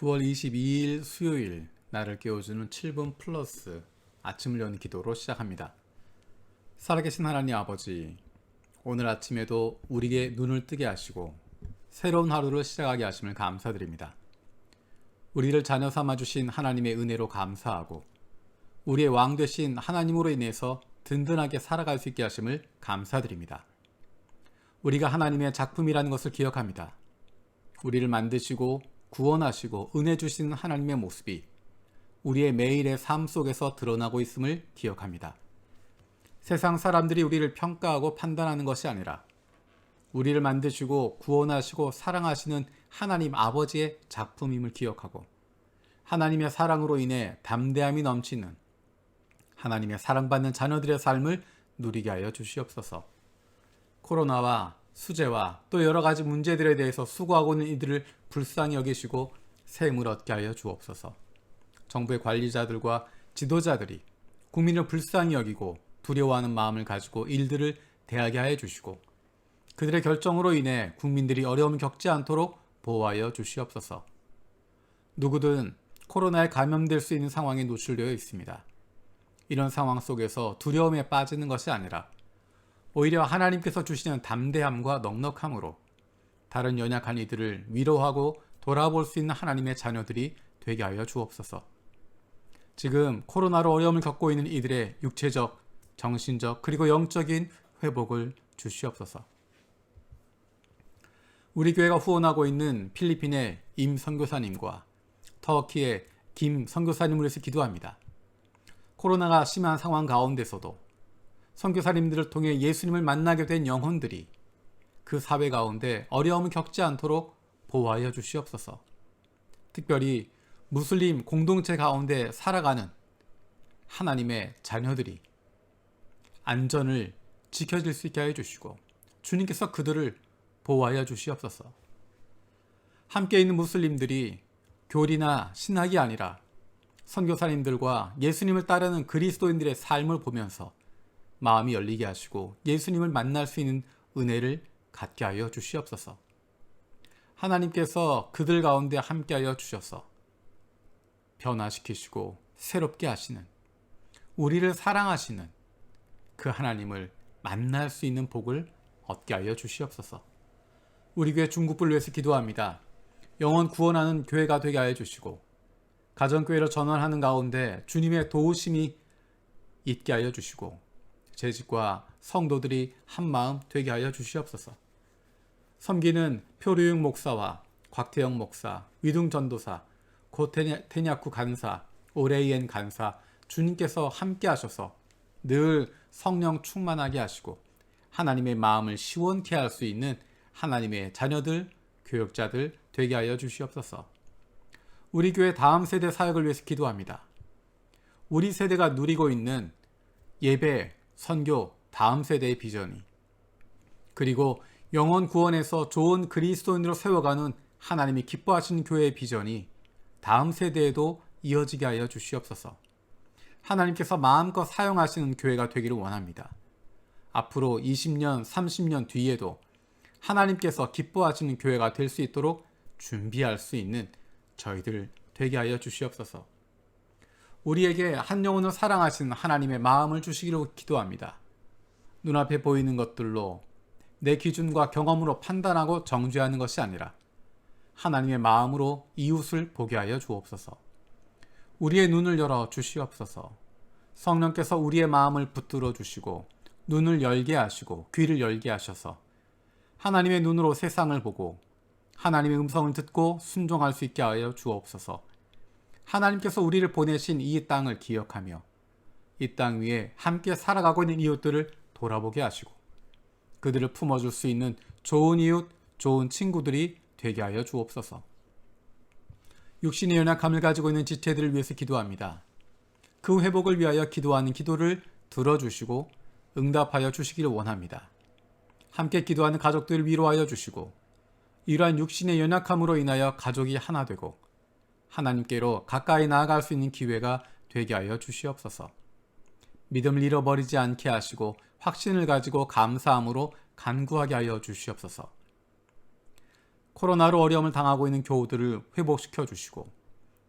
9월 22일 수요일 나를 깨워주는 7분 플러스 아침을 여는 기도로 시작합니다. 살아계신 하나님 아버지, 오늘 아침에도 우리에게 눈을 뜨게 하시고 새로운 하루를 시작하게 하심을 감사드립니다. 우리를 자녀 삼아주신 하나님의 은혜로 감사하고 우리의 왕 되신 하나님으로 인해서 든든하게 살아갈 수 있게 하심을 감사드립니다. 우리가 하나님의 작품이라는 것을 기억합니다. 우리를 만드시고 구원하시고 은혜 주시는 하나님의 모습이 우리의 매일의 삶 속에서 드러나고 있음을 기억합니다. 세상 사람들이 우리를 평가하고 판단하는 것이 아니라 우리를 만드시고 구원하시고 사랑하시는 하나님 아버지의 작품임을 기억하고 하나님의 사랑으로 인해 담대함이 넘치는 하나님의 사랑받는 자녀들의 삶을 누리게 하여 주시옵소서. 코로나와 수재와 또 여러 가지 문제들에 대해서 수고하고 있는 이들을 불쌍히 여기시고 새 힘을 얻게 하여 주옵소서. 정부의 관리자들과 지도자들이 국민을 불쌍히 여기고 두려워하는 마음을 가지고 일들을 대하게 하여 주시고 그들의 결정으로 인해 국민들이 어려움을 겪지 않도록 보호하여 주시옵소서. 누구든 코로나에 감염될 수 있는 상황에 노출되어 있습니다. 이런 상황 속에서 두려움에 빠지는 것이 아니라 오히려 하나님께서 주시는 담대함과 넉넉함으로 다른 연약한 이들을 위로하고 돌아볼 수 있는 하나님의 자녀들이 되게 하여 주옵소서. 지금 코로나로 어려움을 겪고 있는 이들의 육체적, 정신적 그리고 영적인 회복을 주시옵소서. 우리 교회가 후원하고 있는 필리핀의 임 선교사님과 터키의 김 선교사님을 위해서 기도합니다. 코로나가 심한 상황 가운데서도 선교사님들을 통해 예수님을 만나게 된 영혼들이 그 사회 가운데 어려움을 겪지 않도록 보호하여 주시옵소서. 특별히 무슬림 공동체 가운데 살아가는 하나님의 자녀들이 안전을 지켜질 수 있게 하여 주시고 주님께서 그들을 보호하여 주시옵소서. 함께 있는 무슬림들이 교리나 신학이 아니라 선교사님들과 예수님을 따르는 그리스도인들의 삶을 보면서 마음이 열리게 하시고 예수님을 만날 수 있는 은혜를 갖게 하여 주시옵소서. 하나님께서 그들 가운데 함께하여 주셔서 변화시키시고 새롭게 하시는 우리를 사랑하시는 그 하나님을 만날 수 있는 복을 얻게 하여 주시옵소서. 우리 교회 중국부를 위해서 기도합니다. 영혼 구원하는 교회가 되게 하여 주시고 가정교회로 전환하는 가운데 주님의 도우심이 있게 하여 주시고 재직과 성도들이 한마음 되게 하여 주시옵소서. 섬기는 표류육 목사와 곽태영 목사, 위둥 전도사, 고테냐쿠 간사, 오레이엔 간사 주님께서 함께 하셔서 늘 성령 충만하게 하시고 하나님의 마음을 시원케 할 수 있는 하나님의 자녀들, 교역자들 되게 하여 주시옵소서. 우리 교회 다음 세대 사역을 위해서 기도합니다. 우리 세대가 누리고 있는 예배, 선교, 다음 세대의 비전이 그리고 영혼 구원에서 좋은 그리스도인으로 세워가는 하나님이 기뻐하시는 교회의 비전이 다음 세대에도 이어지게 하여 주시옵소서. 하나님께서 마음껏 사용하시는 교회가 되기를 원합니다. 앞으로 20년, 30년 뒤에도 하나님께서 기뻐하시는 교회가 될 수 있도록 준비할 수 있는 저희들 되게 하여 주시옵소서. 우리에게 한 영혼을 사랑하시는 하나님의 마음을 주시기로 기도합니다. 눈앞에 보이는 것들로 내 기준과 경험으로 판단하고 정죄하는 것이 아니라 하나님의 마음으로 이웃을 보게 하여 주옵소서. 우리의 눈을 열어 주시옵소서. 성령께서 우리의 마음을 붙들어 주시고 눈을 열게 하시고 귀를 열게 하셔서 하나님의 눈으로 세상을 보고 하나님의 음성을 듣고 순종할 수 있게 하여 주옵소서. 하나님께서 우리를 보내신 이 땅을 기억하며 이 땅 위에 함께 살아가고 있는 이웃들을 돌아보게 하시고 그들을 품어줄 수 있는 좋은 이웃, 좋은 친구들이 되게 하여 주옵소서. 육신의 연약함을 가지고 있는 지체들을 위해서 기도합니다. 그 회복을 위하여 기도하는 기도를 들어주시고 응답하여 주시기를 원합니다. 함께 기도하는 가족들을 위로하여 주시고 이러한 육신의 연약함으로 인하여 가족이 하나 되고 하나님께로 가까이 나아갈 수 있는 기회가 되게 하여 주시옵소서. 믿음을 잃어버리지 않게 하시고 확신을 가지고 감사함으로 간구하게 하여 주시옵소서. 코로나로 어려움을 당하고 있는 교우들을 회복시켜 주시고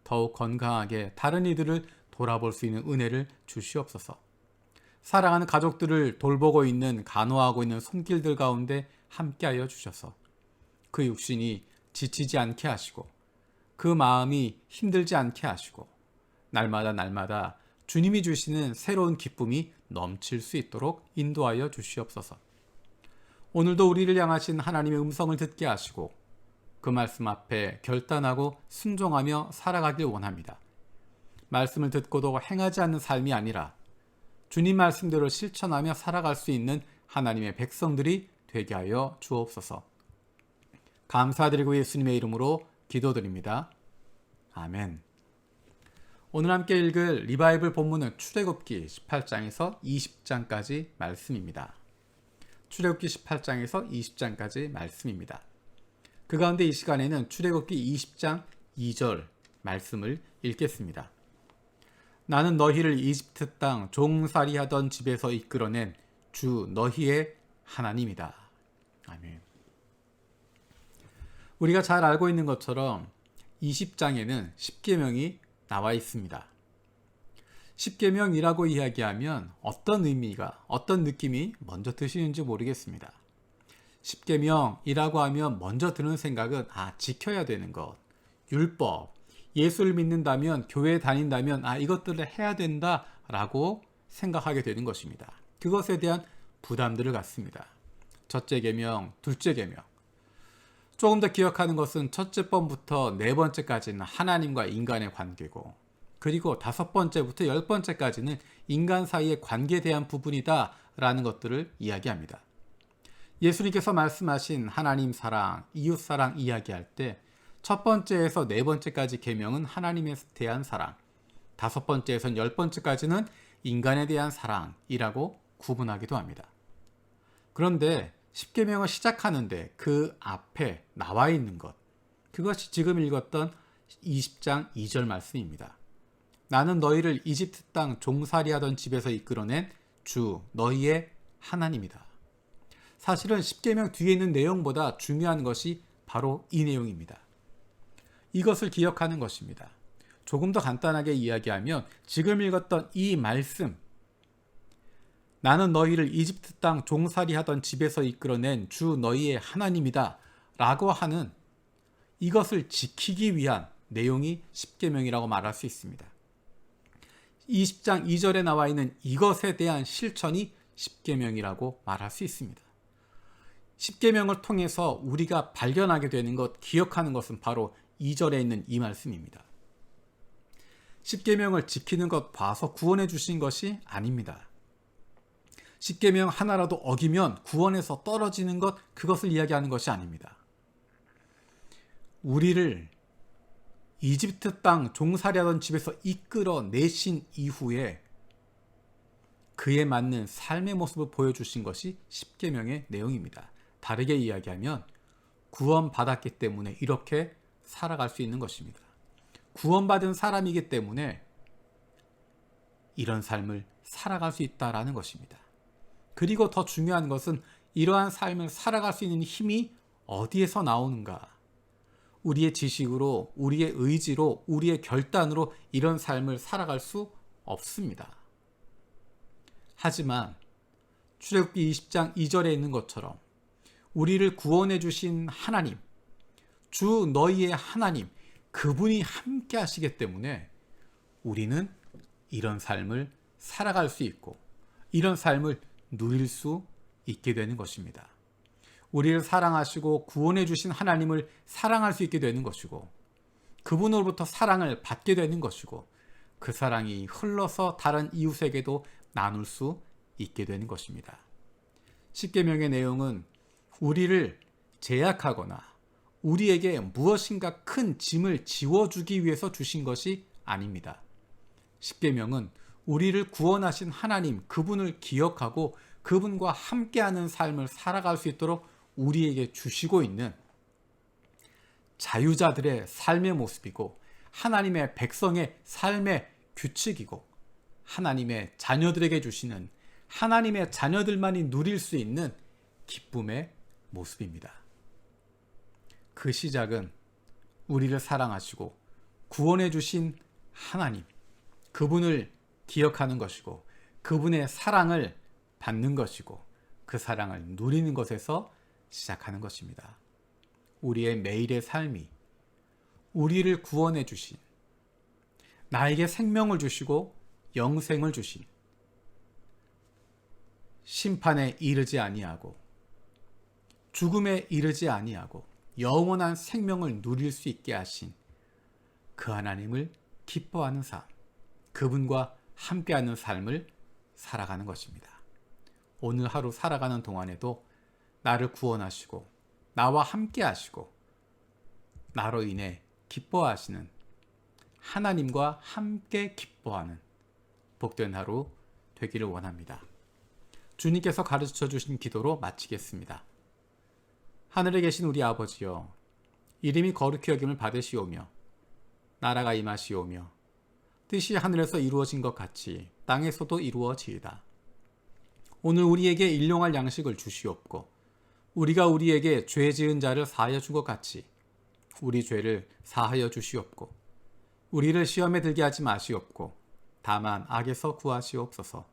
더욱 건강하게 다른 이들을 돌아볼 수 있는 은혜를 주시옵소서. 사랑하는 가족들을 돌보고 있는 간호하고 있는 손길들 가운데 함께하여 주셔서 그 육신이 지치지 않게 하시고 그 마음이 힘들지 않게 하시고 날마다 주님이 주시는 새로운 기쁨이 넘칠 수 있도록 인도하여 주시옵소서. 오늘도 우리를 향하신 하나님의 음성을 듣게 하시고 그 말씀 앞에 결단하고 순종하며 살아가길 원합니다. 말씀을 듣고도 행하지 않는 삶이 아니라 주님 말씀대로 실천하며 살아갈 수 있는 하나님의 백성들이 되게 하여 주옵소서. 감사드리고 예수님의 이름으로 기도드립니다. 아멘. 오늘 함께 읽을 리바이블 본문은 출애굽기 18장에서 20장까지 말씀입니다. 출애굽기 18장에서 20장까지 말씀입니다. 그 가운데 이 시간에는 출애굽기 20장 2절 말씀을 읽겠습니다. 나는 너희를 이집트 땅 종살이 하던 집에서 이끌어낸 주 너희의 하나님이다. 아멘. 우리가 잘 알고 있는 것처럼 20장에는 십계명이 나와 있습니다. 십계명이라고 이야기하면 어떤 의미가, 어떤 느낌이 먼저 드시는지 모르겠습니다. 십계명이라고 하면 먼저 드는 생각은 지켜야 되는 것, 율법, 예수를 믿는다면, 교회에 다닌다면 이것들을 해야 된다라고 생각하게 되는 것입니다. 그것에 대한 부담들을 갖습니다. 첫째 계명, 둘째 계명. 조금 더 기억하는 것은 첫째 번부터 네 번째까지는 하나님과 인간의 관계고, 그리고 다섯 번째부터 열 번째까지는 인간 사이의 관계에 대한 부분이다 라는 것들을 이야기합니다. 예수님께서 말씀하신 하나님 사랑, 이웃 사랑 이야기할 때 첫 번째에서 네 번째까지 계명은 하나님에 대한 사랑, 다섯 번째에서 열 번째까지는 인간에 대한 사랑이라고 구분하기도 합니다. 그런데 십계명을 시작하는데 그 앞에 나와 있는 것, 그것이 지금 읽었던 20장 2절 말씀입니다. 나는 너희를 이집트 땅 종살이 하던 집에서 이끌어낸 주 너희의 하나님이다. 사실은 십계명 뒤에 있는 내용보다 중요한 것이 바로 이 내용입니다. 이것을 기억하는 것입니다. 조금 더 간단하게 이야기하면 지금 읽었던 이 말씀, 나는 너희를 이집트 땅 종살이 하던 집에서 이끌어낸 주 너희의 하나님이다 라고 하는 이것을 지키기 위한 내용이 십계명이라고 말할 수 있습니다. 20장 2절에 나와 있는 이것에 대한 실천이 십계명이라고 말할 수 있습니다. 십계명을 통해서 우리가 발견하게 되는 것, 기억하는 것은 바로 2절에 있는 이 말씀입니다. 십계명을 지키는 것 봐서 구원해 주신 것이 아닙니다. 십계명 하나라도 어기면 구원에서 떨어지는 것, 그것을 이야기하는 것이 아닙니다. 우리를 이집트 땅 종살이하던 집에서 이끌어내신 이후에 그에 맞는 삶의 모습을 보여주신 것이 십계명의 내용입니다. 다르게 이야기하면 구원받았기 때문에 이렇게 살아갈 수 있는 것입니다. 구원받은 사람이기 때문에 이런 삶을 살아갈 수 있다라는 것입니다. 그리고 더 중요한 것은 이러한 삶을 살아갈 수 있는 힘이 어디에서 나오는가? 우리의 지식으로, 우리의 의지로, 우리의 결단으로 이런 삶을 살아갈 수 없습니다. 하지만 출애굽기 20장 2절에 있는 것처럼 우리를 구원해 주신 하나님, 주 너희의 하나님, 그분이 함께 하시기 때문에 우리는 이런 삶을 살아갈 수 있고 이런 삶을 누릴 수 있게 되는 것입니다. 우리를 사랑하시고 구원해 주신 하나님을 사랑할 수 있게 되는 것이고 그분으로부터 사랑을 받게 되는 것이고 그 사랑이 흘러서 다른 이웃에게도 나눌 수 있게 되는 것입니다. 십계명의 내용은 우리를 제약하거나 우리에게 무엇인가 큰 짐을 지워주기 위해서 주신 것이 아닙니다. 십계명은 우리를 구원하신 하나님, 그분을 기억하고 그분과 함께하는 삶을 살아갈 수 있도록 우리에게 주시고 있는 자유자들의 삶의 모습이고 하나님의 백성의 삶의 규칙이고 하나님의 자녀들에게 주시는 하나님의 자녀들만이 누릴 수 있는 기쁨의 모습입니다. 그 시작은 우리를 사랑하시고 구원해 주신 하나님, 그분을 기억하는 것이고 그분의 사랑을 받는 것이고 그 사랑을 누리는 것에서 시작하는 것입니다. 우리의 매일의 삶이 우리를 구원해 주신, 나에게 생명을 주시고 영생을 주신, 심판에 이르지 아니하고 죽음에 이르지 아니하고 영원한 생명을 누릴 수 있게 하신 그 하나님을 기뻐하는 삶, 그분과 함께하는 삶을 살아가는 것입니다. 오늘 하루 살아가는 동안에도 나를 구원하시고 나와 함께하시고 나로 인해 기뻐하시는 하나님과 함께 기뻐하는 복된 하루 되기를 원합니다. 주님께서 가르쳐 주신 기도로 마치겠습니다. 하늘에 계신 우리 아버지여, 이름이 거룩히 여김을 받으시오며 나라가 임하시오며 뜻이 하늘에서 이루어진 것 같이 땅에서도 이루어지이다. 오늘 우리에게 일용할 양식을 주시옵고 우리가 우리에게 죄 지은 자를 사하여 준 것 같이 우리 죄를 사하여 주시옵고 우리를 시험에 들게 하지 마시옵고 다만 악에서 구하시옵소서.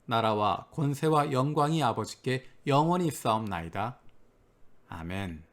나라와 권세와 영광이 아버지께 영원히 있사옵나이다. 아멘.